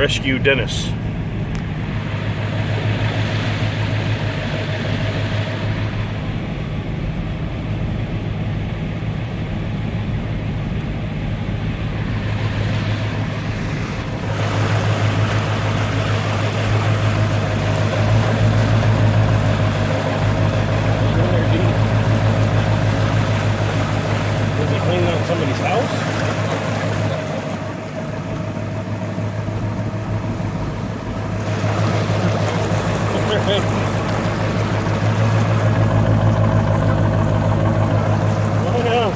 rescue Dennis. Somebody's house? Oh yeah.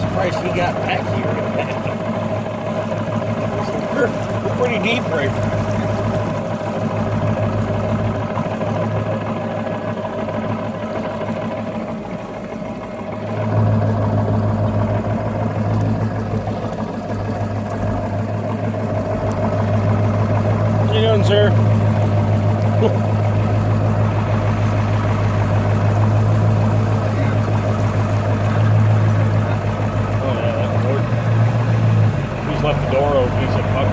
Surprised he got back here. We're pretty deep right now. Sir. Oh yeah, that Lord. He's left the door open. He's like, fuck.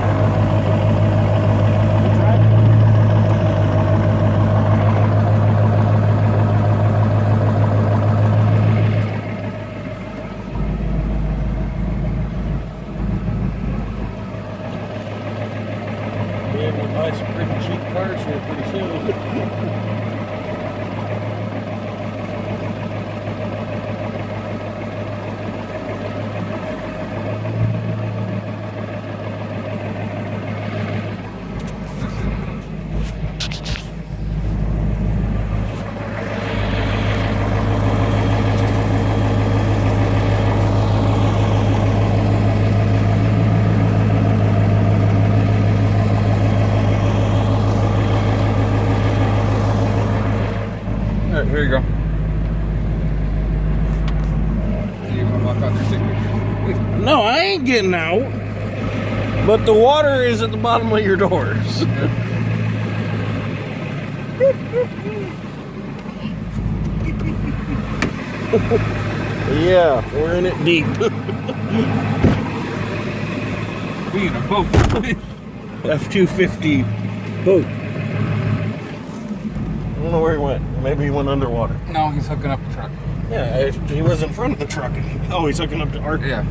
We'll buy some pretty cheap cars here pretty soon. Here you go. You want to walk out there signature? No, I ain't getting out. But the water is at the bottom of your doors. Yeah, we're in it deep. We in a boat. F-250 boat. I don't know where he went. Maybe he went underwater. No, he's hooking up the truck. Yeah, he was in front of the truck. Oh, he's hooking up to our... Yeah.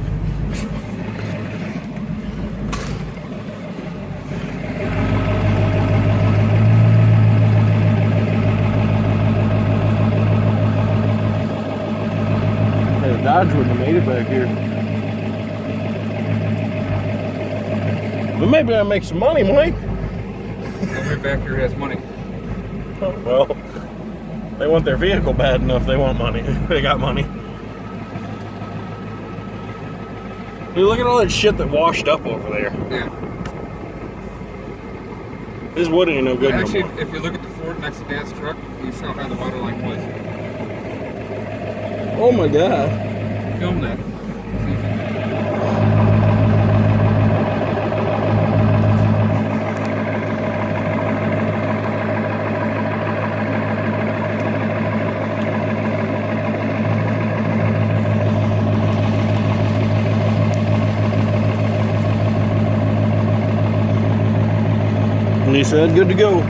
Hey, the Dodge wouldn't have made it back here. But maybe I make some money, Mike. Nobody back here has money. Well, they want their vehicle bad enough. They want money. They got money. Dude, look at all that shit that washed up over there. Yeah. This wood ain't no good Actually, no more. if you look at the Ford next to Dad's truck, you saw how the water line was. Oh my God. Film that. And he said, good to go.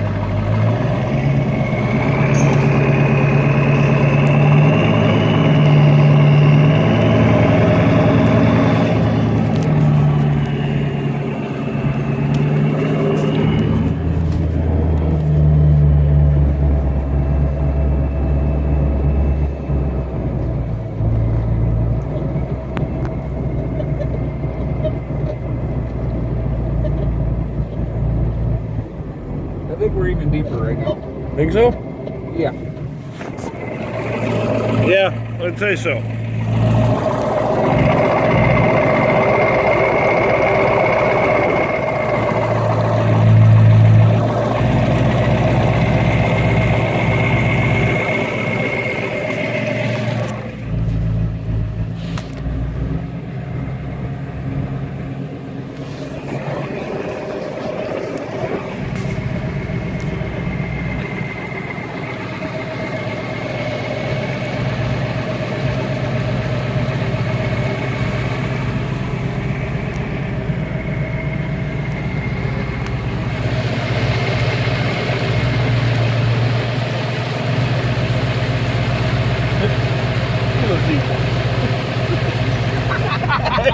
I think we're even deeper right now. Think so? Yeah. Yeah, I'd say so.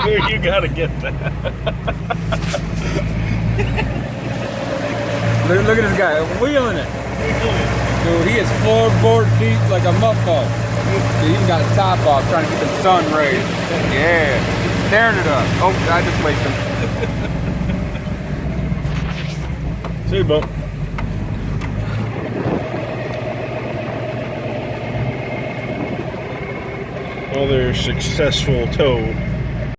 You gotta get that. Look at this guy wheeling it. Dude, he is floorboard deep like a muffo. He even got a top off trying to get the sun rays. Yeah. Tearing it up. Oh, I just waked him. See you, bump. Another successful tow.